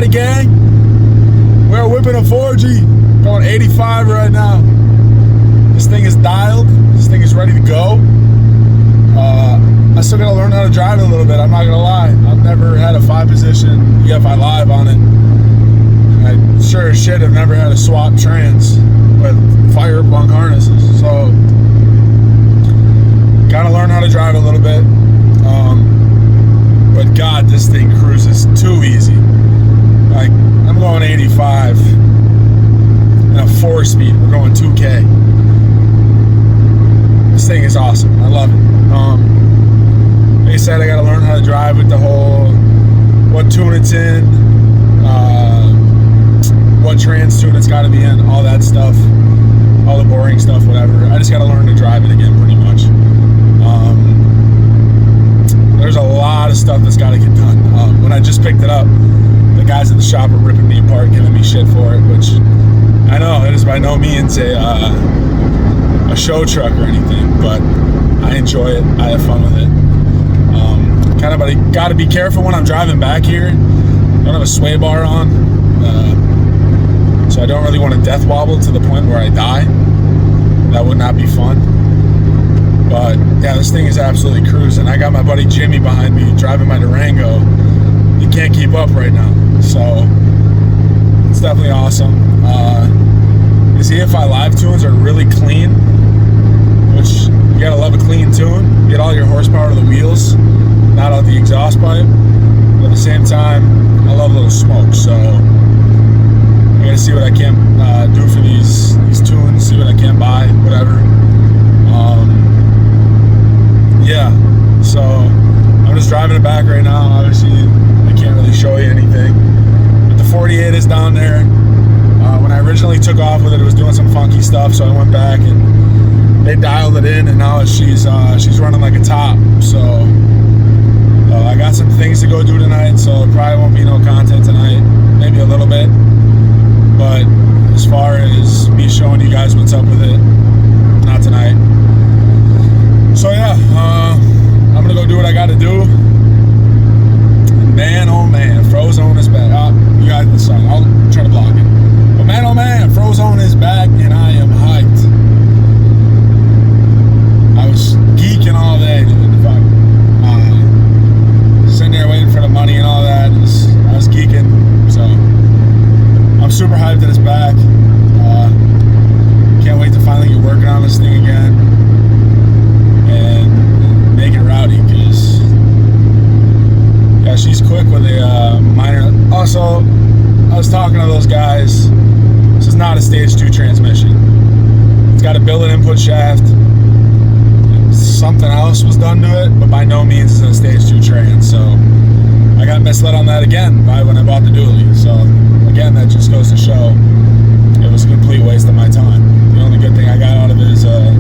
Alrighty, gang. We're whipping a 4G, going 85 right now. This thing is dialed. This thing is ready to go. I still gotta learn how to drive it a little bit. I'm not gonna lie. I've never had a 5-position EFI Live on it. I sure as shit have never had a swap trans with fire bunk harnesses. So, gotta learn how to drive a little bit. But God, this thing cruises too easy. Like, I'm going 85 in a 4-speed. We're going 2K. This thing is awesome. I love it. Like I said, I got to learn how to drive with the whole what tune it's in, what trans tune it's got to be in, all that stuff, all the boring stuff, whatever. I just got to learn to drive it again, pretty much. There's a lot of stuff that's got to get done. When I just picked it up, the guys at the shop are ripping me apart, giving me shit for it, which I know it is by no means a show truck or anything, but I enjoy it. I have fun with it. Got to be careful when I'm driving back here. I don't have a sway bar on, so I don't really want to death wobble to the point where I die. That would not be fun. But yeah, this thing is absolutely cruising. I got my buddy Jimmy behind me driving my Durango. He can't keep up right now, so it's definitely awesome. These EFI Live tunes are really clean, which you gotta love a clean tune. Get all your horsepower to the wheels, not out the exhaust pipe. But at the same time, I love a little smoke, so I gotta see what I can do for these tunes, see what I can buy, whatever. Yeah, so I'm just driving it back right now. Obviously, I can't really show you anything, but the 48 is down there. When I originally took off with it, it was doing some funky stuff, so I went back and they dialed it in, and now she's running like a top. So I got some things to go do tonight, so it probably won't be no content tonight, maybe a little bit, but as far as me showing you guys what's up with it, not tonight. So yeah, I'm gonna go do what I gotta do. Man, oh man, Frozone is back. You guys the song. I'll try to block it. But man, oh man, Frozone is back, and I am hyped. I was geeking all day, dude. Sitting there waiting for the money and all that. I was geeking, so I'm super hyped that it's back. Can't wait to finally get working on this thing again and make it rowdy, because yeah, she's quick with a minor. Also, I was talking to those guys. This is not a stage 2 transmission. It's got a billet input shaft. Something else was done to it, but by no means is it a stage 2 trans. So I got misled on that again when I bought the dually. So again, that just goes to show it was a complete waste of my time. The only good thing I got out of it is a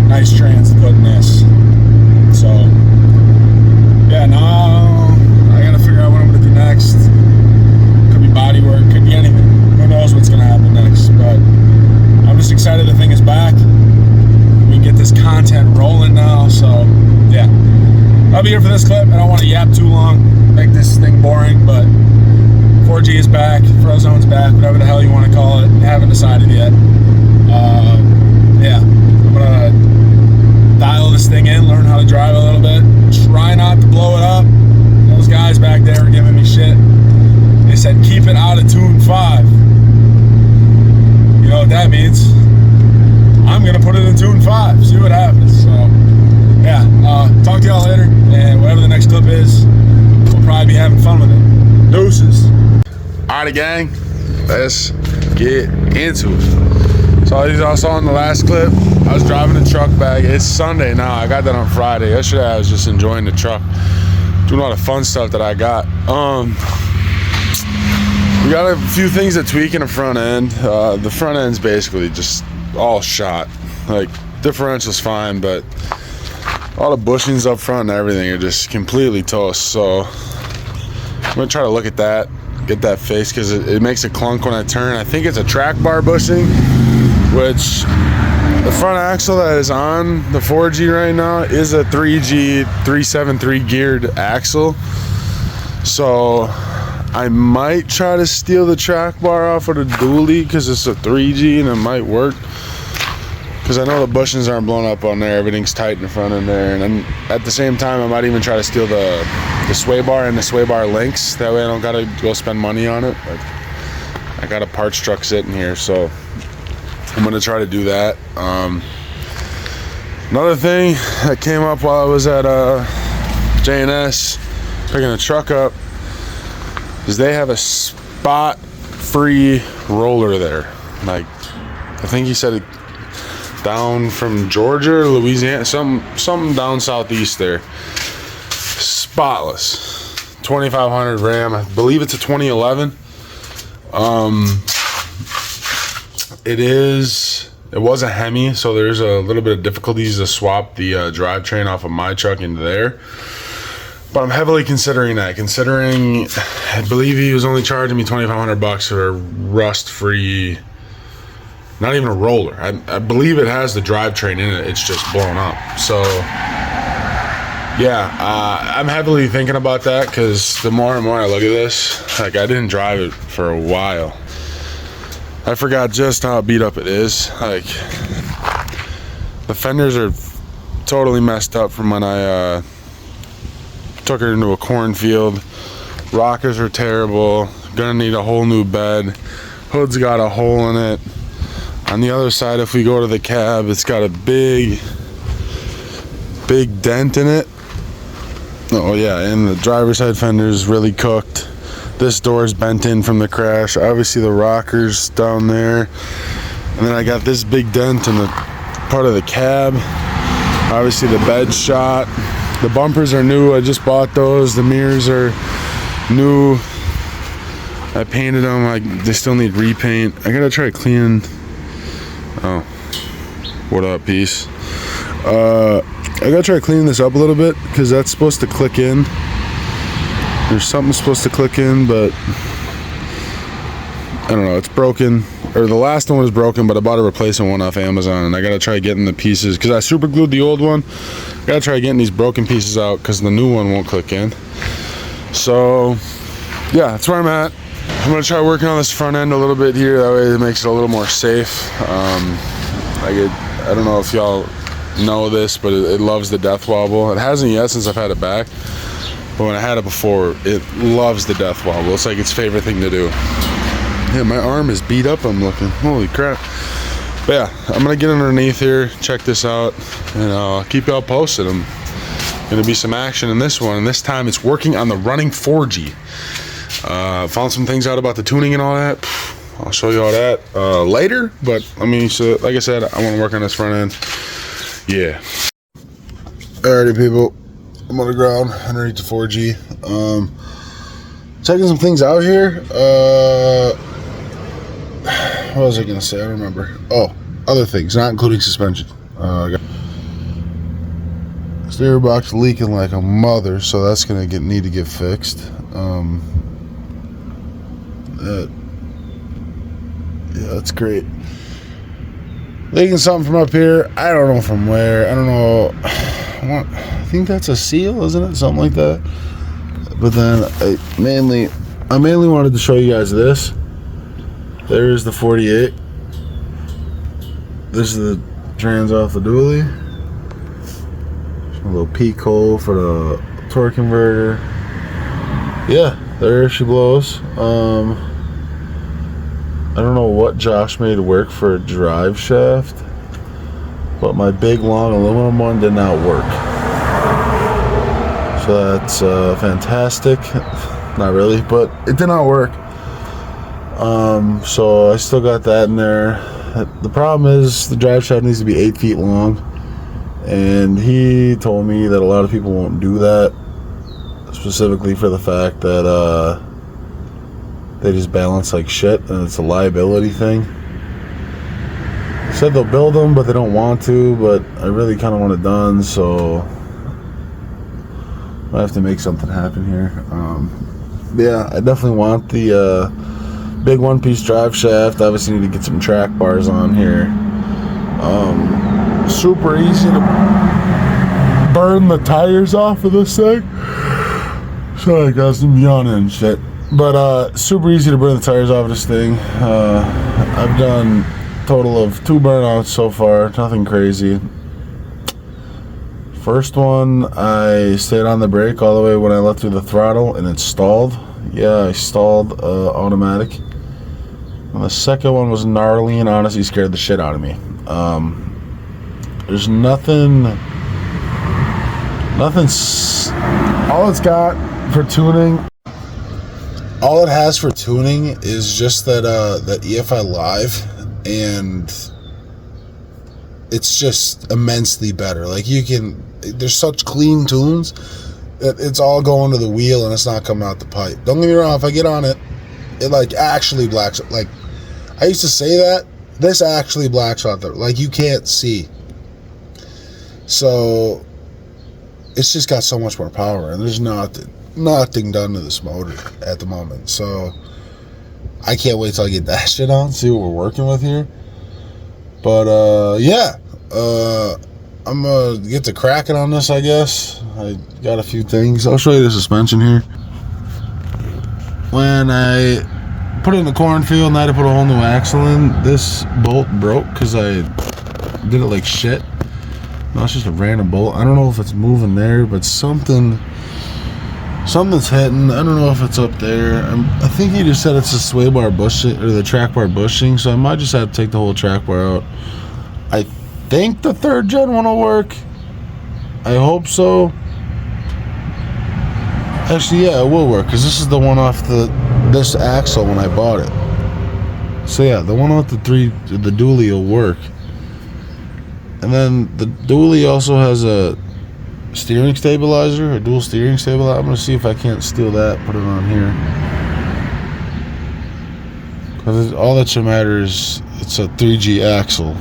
nice trans to put in this. So yeah, now I gotta figure out what I'm gonna do next. Could be body work, could be anything. Who knows what's gonna happen next? But I'm just excited the thing is back. We can get this content rolling now. So yeah, I'll be here for this clip. I don't want to yap too long, make this thing boring, but 4G is back, Frozone's back, whatever the hell you want to call it. I haven't decided yet. Yeah, I'm gonna dial this thing in, learn how to drive a little bit, try not to blow it up. Those guys back there are giving me shit. They said keep it out of tune 5. You know what that means? I'm gonna put it in tune 5, see what happens. So yeah, talk to y'all later, and whatever the next clip is, we'll probably be having fun with it. Deuces. Alrighty, gang, let's get into it. So as y'all saw in the last clip, I was driving the truck back. It's Sunday now. I got that on Friday. Yesterday I was just enjoying the truck, doing a lot of fun stuff that I got. We got a few things to tweak in the front end. The front end's basically just all shot. Like, differential's fine, but all the bushings up front and everything are just completely toast. So I'm gonna try to look at that, get that fixed, because it makes a clunk when I turn. I think it's a track bar bushing, which the front axle that is on the 4G right now is a 3G 373 geared axle. So I might try to steal the track bar off of the dually because it's a 3G and it might work. Because I know the bushings aren't blown up on there. Everything's tight in the front end there. And then at the same time, I might even try to steal the sway bar and the sway bar links. That way I don't got to go spend money on it. Like, I got a parts truck sitting here, so I'm going to try to do that. Another thing that came up while I was at J&S picking the truck up is they have a spot-free roller there. Like, I think he said it down from Georgia or Louisiana, something down southeast there. Spotless. 2500 Ram. I believe it's a 2011. It was a Hemi, so there's a little bit of difficulties to swap the drivetrain off of my truck into there. But I'm heavily considering that. Considering, I believe he was only charging me $2,500 for a rust-free, not even a roller. I believe it has the drivetrain in it. It's just blown up. So, yeah, I'm heavily thinking about that because the more and more I look at this, like, I didn't drive it for a while. I forgot just how beat up it is. Like, the fenders are totally messed up from when I took her into a cornfield. Rockers are terrible. Gonna need a whole new bed. Hood's got a hole in it. On the other side, if we go to the cab, it's got a big dent in it. Oh yeah, and the driver's side fender is really cooked. This door's bent in from the crash. Obviously the rockers down there. And then I got this big dent in the part of the cab. Obviously the bed's shot. The bumpers are new. I just bought those. The mirrors are new. I painted them. They still need repaint. I gotta try cleaning. Oh, what up, peace? I gotta try cleaning this up a little bit because that's supposed to click in. There's something supposed to click in, but I don't know. It's broken, or the last one was broken, but I bought a replacement one off Amazon, and I gotta try getting the pieces because I super glued the old one. Gotta try getting these broken pieces out because the new one won't click in. So yeah, that's where I'm at. I'm gonna try working on this front end a little bit here. That way it makes it a little more safe. I don't know if y'all know this, but it loves the death wobble. It hasn't yet since I've had it back, but when I had it before, it loves the death wobble. It's like its favorite thing to do. Yeah, my arm is beat up, I'm looking. Holy crap. But yeah, I'm gonna get underneath here, check this out, and I'll keep y'all posted. I'm gonna be some action in this one, and this time it's working on the running 4G. Found some things out about the tuning and all that. I'll show you all that later, but I mean, so like I said, I want to work on this front end. Yeah. Alrighty, people, I'm on the ground underneath the 4G. Checking some things out here. What was I gonna say? I don't remember. Oh, other things, not including suspension. I got stereo box leaking like a mother, so that's gonna need to get fixed. Yeah, that's great. Leaking something from up here. I don't know from where. I don't know. I think that's a seal, isn't it? Something like that. But then I mainly wanted to show you guys this. There's the 48. This is the trans off the dually. A little peak hole for the torque converter. Yeah, there she blows. I don't know what Josh made work for a drive shaft, but my big long aluminum one did not work. So that's fantastic. Not really, but it did not work. So I still got that in there. The problem is the drive shaft needs to be 8 feet long, and he told me that a lot of people won't do that, specifically for the fact that they just balance like shit, and it's a liability thing. He said they'll build them, but they don't want to, but I really kind of want it done, so I have to make something happen here. Yeah, I definitely want the big one-piece drive shaft. Obviously need to get some track bars on here. Super easy to burn the tires off of this thing. Sorry guys, I'm yawning and shit. But super easy to burn the tires off this thing. I've done a total of 2 burnouts so far, nothing crazy. First one, I stayed on the brake all the way when I let through the throttle and it stalled. Yeah, I stalled automatic. And the second one was gnarly and honestly scared the shit out of me. There's nothing, all it's got for tuning, all it has for tuning is just that EFI Live, and it's just immensely better. Like, you can, there's such clean tunes that it's all going to the wheel and it's not coming out the pipe. Don't get me wrong, if I get on it, it like actually blacks. Like, I used to say that, this actually blacks out there. Like, you can't see. So it's just got so much more power, and there's nothing done to this motor at the moment. So I can't wait till I get that shit on, see what we're working with here. But yeah, I'm gonna get to cracking on this, I guess. I got a few things. I'll show you the suspension here. When I put it in the cornfield and I had to put a whole new axle in, this bolt broke because I did it like shit. No, it's just a random bolt. I don't know if it's moving there, but something's hitting. I don't know if it's up there. I think he just said it's the sway bar bushing, or the track bar bushing, so I might just have to take the whole track bar out. I think the 3rd gen one will work. I hope so. Actually, yeah, it will work, because this is the one off this axle when I bought it. So yeah, the one off the dually will work. And then the dually also has a steering stabilizer, a dual steering stabilizer. I'm gonna see if I can't steal that, put it on here. Because all that should matter is it's a 3G axle,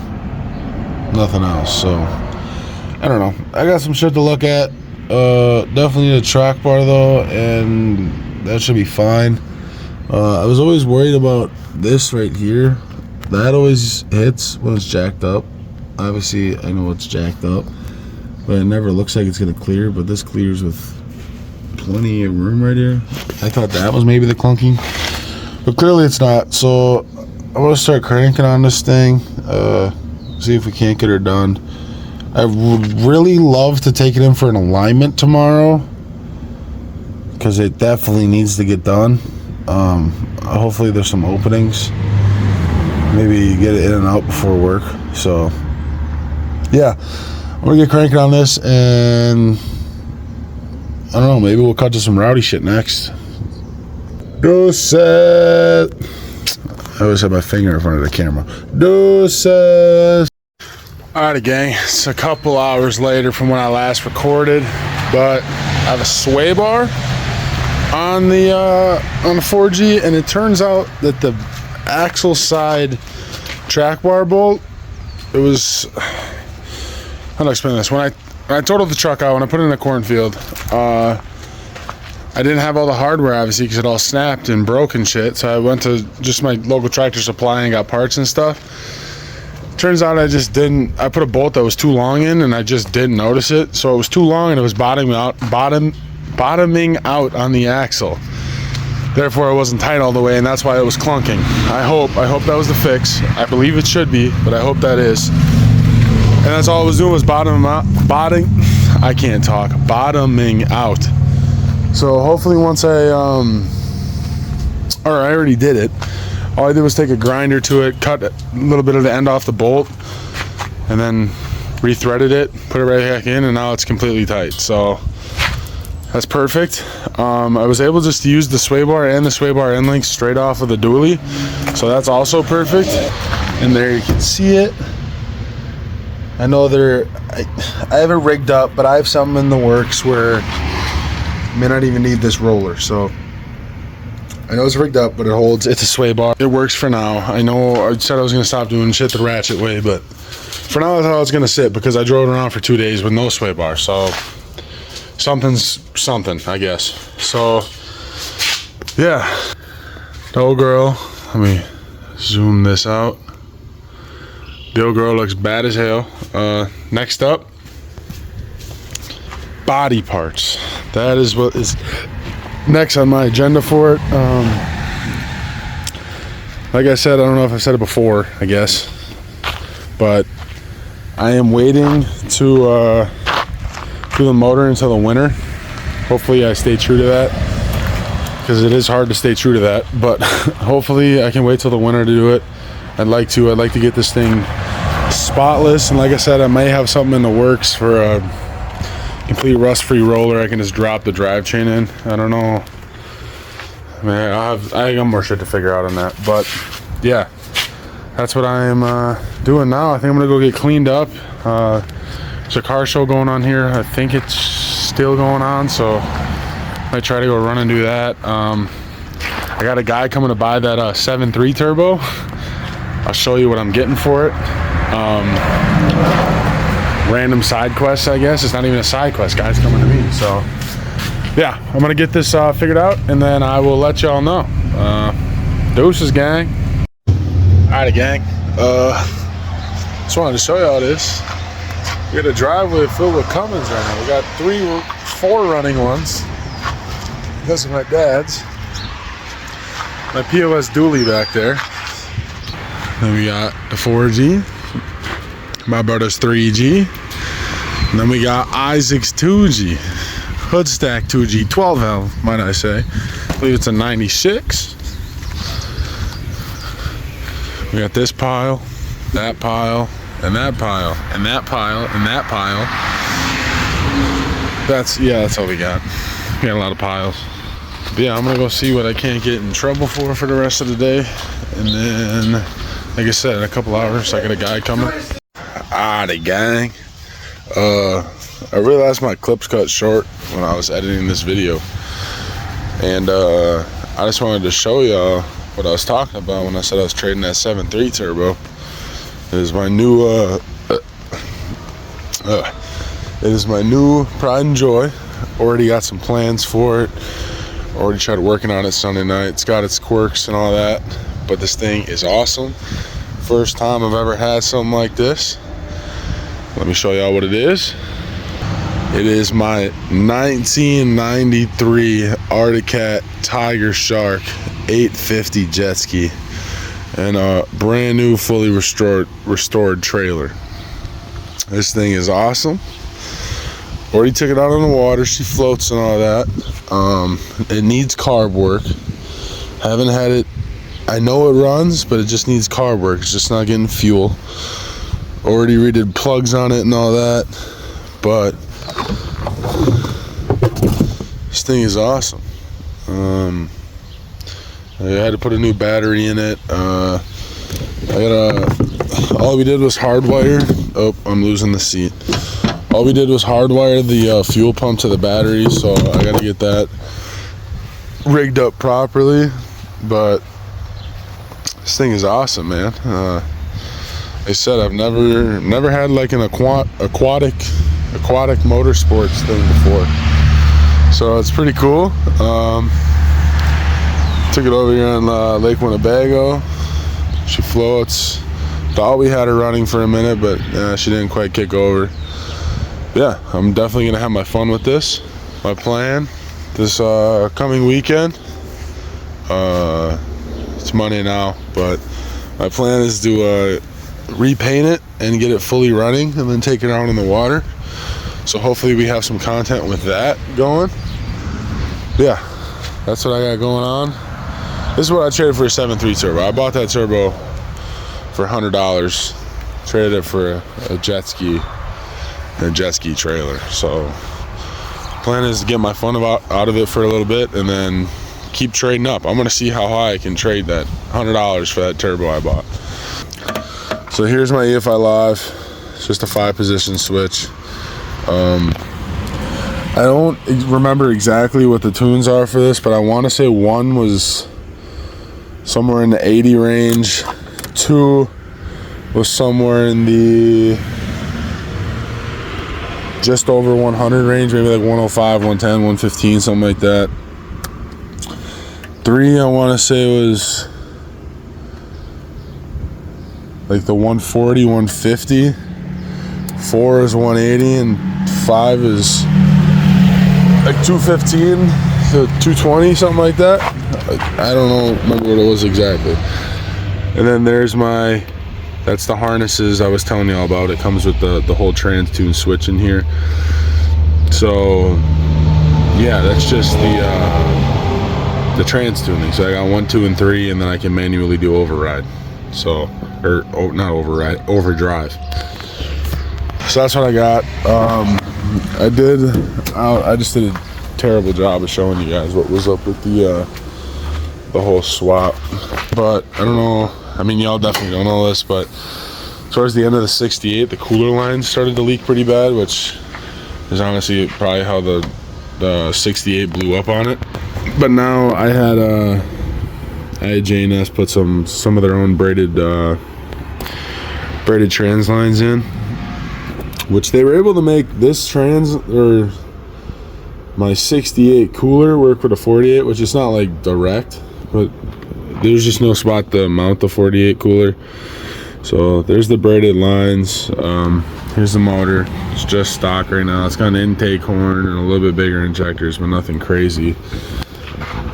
nothing else. So I don't know. I got some shit to look at. Definitely need a track bar though, and that should be fine. I was always worried about this right here. That always hits when it's jacked up. Obviously, I know it's jacked up, but it never looks like it's gonna clear. But this clears with plenty of room right here. I thought that was maybe the clunking, but clearly it's not. So I'm gonna start cranking on this thing, see if we can't get her done. I would really love to take it in for an alignment tomorrow, because it definitely needs to get done. Hopefully there's some openings, maybe get it in and out before work. So yeah, I'm gonna get cranking on this, and I don't know, maybe we'll cut to some rowdy shit next. Do set. I always have my finger in front of the camera. Do set. Alrighty, gang, it's a couple hours later from when I last recorded, but I have a sway bar on the 4G, and it turns out that the axle side track bar bolt, it was, how do I explain this? When I totaled the truck out, when I put it in a cornfield, I didn't have all the hardware, obviously, because it all snapped and broke and shit. So I went to just my local Tractor Supply and got parts and stuff. Turns out I put a bolt that was too long in, and I just didn't notice it. So it was too long, and it was bottoming out on the axle. Therefore, it wasn't tight all the way, and that's why it was clunking. I hope that was the fix. I believe it should be, but I hope that is. And that's all I was doing was bottoming out. So hopefully once I already did it. All I did was take a grinder to it, cut a little bit of the end off the bolt, and then re-threaded it, put it right back in, and now it's completely tight. So that's perfect. I was able just to use the sway bar and the sway bar end link straight off of the dually, so that's also perfect. And there you can see it. I know I have it rigged up, but I have something in the works where I may not even need this roller. So I know it's rigged up, but it holds. It's a sway bar. It works for now. I know I said I was going to stop doing shit the ratchet way, but for now that's how it's going to sit, because I drove it around for 2 days with no sway bar. So something's something, I guess. So yeah, the old girl, let me zoom this out. The old girl looks bad as hell. Next up, body parts. That is what is next on my agenda for it. Like I said, I don't know if I've said it before, I guess, but I am waiting to do the motor until the winter. Hopefully I stay true to that, because it is hard to stay true to that, but hopefully I can wait till the winter to do it. I'd like to get this thing spotless, and like I said, I may have something in the works for a complete rust-free roller. I can just drop the drivetrain in. I don't know. Man, I got more shit to figure out on that, but yeah, that's what I am doing now. I think I'm gonna go get cleaned up. There's a car show going on here. I think it's still going on, so I might try to go run and do that. I got a guy coming to buy that 7.3 turbo. I'll show you what I'm getting for it. Random side quest, I guess. It's not even a side quest. Guy's coming to me, so yeah, I'm gonna get this figured out, and then I will let y'all know. Deuces, gang. Alrighty, gang. Just wanted to show y'all this. We got a driveway filled with Cummins right now. We got 4 running ones. Those are my dad's. My POS dually back there. Then we got the 4G. My brother's 3G. And then we got Isaac's 2G. Hood stack 2G, 12 valve, might I say. I believe it's a 96. We got this pile, that pile, and that pile, and that pile, and that pile. That's all we got. We got a lot of piles. But yeah, I'm gonna go see what I can't get in trouble for the rest of the day. And then, like I said, in a couple hours, I got a guy coming. Alrighty, gang. I realized my clips cut short when I was editing this video, and I just wanted to show y'all what I was talking about when I said I was trading that 7.3 turbo. It is my new pride and joy. Already got some plans for it. Already tried working on it Sunday night. It's got its quirks and all that, but this thing is awesome. First time I've ever had something like this. Let me show y'all what it is. It is my 1993 Arctic Cat Tiger Shark 850 jet ski, and a brand new fully restored trailer. This thing is awesome. Already took it out on the water. She floats and all that. It needs carb work. Haven't had it. I know it runs, but it just needs carb work. It's just not getting fuel. Already redid plugs on it and all that, but this thing is awesome. I had to put a new battery in it. All we did was hardwire. Oh, I'm losing the seat. All we did was hardwire the fuel pump to the battery, so I got to get that rigged up properly. But this thing is awesome, man. Like I said, I've never had like an aquatic motorsports thing before, so it's pretty cool. Took it over here on Lake Winnebago. She floats. Thought we had her running for a minute, but she didn't quite kick over. Yeah, I'm definitely gonna have my fun with this. My plan this coming weekend, it's Monday now, but my plan is to repaint it and get it fully running and then take it out in the water. So hopefully we have some content with that going. Yeah, that's what I got going on. This is what I traded for a 7.3 turbo. I bought that turbo for $100, traded it for a jet ski trailer. So plan is to get my fun out of it for a little bit and then keep trading up. I'm gonna see how high I can trade that $100 for that turbo I bought. So here's my EFI Live. It's just a 5-position switch. I don't remember exactly what the tunes are for this, but I want to say 1 was somewhere in the 80 range, 2 was somewhere in the just over 100 range, maybe like 105, 110, 115, something like that. 3 I want to say was like the 140, 150. 4 is 180, and 5 is like 215, to 220, something like that. I don't know, remember what it was exactly. And then there's my, that's the harnesses I was telling you all about. It comes with the whole trans tune switch in here. So yeah, that's just the trans tuning. So I got 1, 2, and 3, and then I can manually do override. So, or not override, overdrive. So that's what I got. I just did a terrible job of showing you guys what was up with the whole swap. But I don't know. I mean, y'all definitely don't know this, but towards the end of the 68, the cooler lines started to leak pretty bad, which is honestly probably how the 68 blew up on it. But now I had J&S put some of their own braided trans lines in, which they were able to make this trans, or my 68 cooler, work with a 48, which is not like direct, but there's just no spot to mount the 48 cooler. So there's the braided lines. Here's the motor. It's just stock right now. It's got an intake horn and a little bit bigger injectors, but nothing crazy.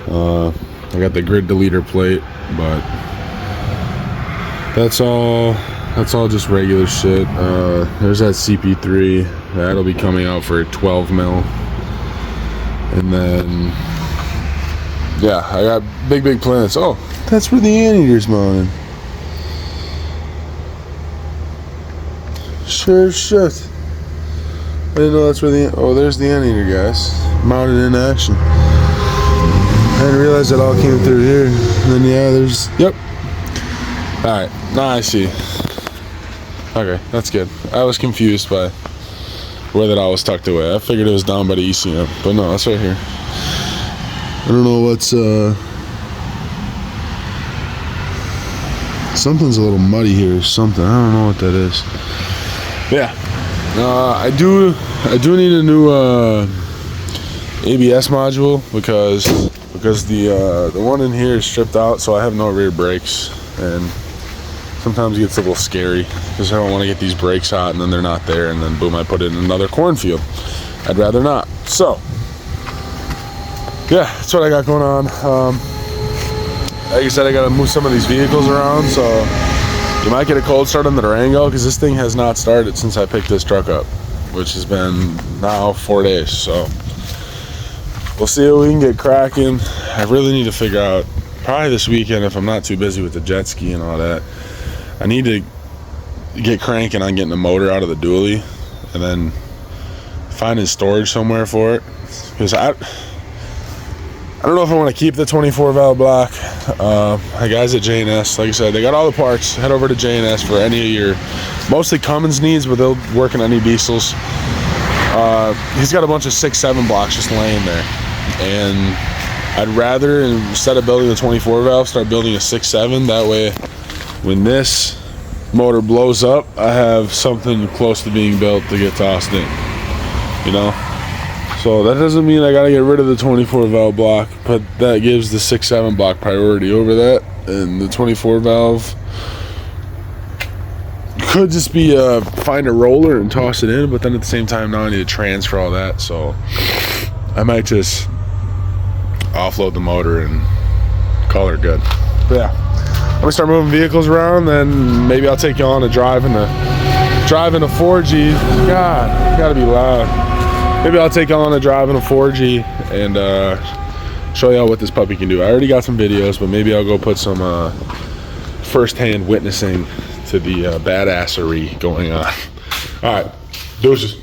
I got the grid deleter plate, but that's all just regular shit. There's that CP3 that'll be coming out for 12 mil, and then yeah, I got big plans. Oh, that's where the anteater's mounted. Sure shit. I didn't know that's where there's the anteater, guys, mounted in action. I didn't realize it all came through here. And then yeah, there's, yep. Alright, now I see. Okay, that's good. I was confused by where that all was tucked away. I figured it was down by the ECM, but no, it's right here. I don't know what's something's a little muddy here or something. I don't know what that is. Yeah. I do need a new ABS module because the one in here is stripped out, so I have no rear brakes, and sometimes it gets a little scary because I don't want to get these brakes hot and then they're not there, and then boom, I put it in another cornfield. I'd rather not. So yeah, that's what I got going on. Like I said, I gotta move some of these vehicles around, so you might get a cold start on the Durango because this thing has not started since I picked this truck up, which has been now 4 days. So we'll see if we can get cracking. I really need to figure out, probably this weekend if I'm not too busy with the jet ski and all that, I need to get cranking on getting the motor out of the dually and then finding storage somewhere for it, because I don't know if I want to keep the 24 valve block. My guys at J&S, like I said, they got all the parts. Head over to J&S for any of your, mostly Cummins needs, but they'll work on any diesels. He's got a bunch of 6-7 blocks just laying there, and I'd rather, instead of building the 24 valve, start building a 6-7. That way when this motor blows up, I have something close to being built to get tossed in, you know. So that doesn't mean I gotta get rid of the 24 valve block, but that gives the 6-7 block priority over that, and the 24 valve could just be find a roller and toss it in, but then at the same time now I need to transfer all that, so I might just offload the motor and call her good. But yeah, I'm gonna start moving vehicles around, then maybe I'll take you on a drive in a 4G. God, gotta be loud. Maybe I'll take you on a drive in a 4G and show y'all what this puppy can do. I already got some videos, but maybe I'll go put some first-hand witnessing to the badassery going on. All right, deuces.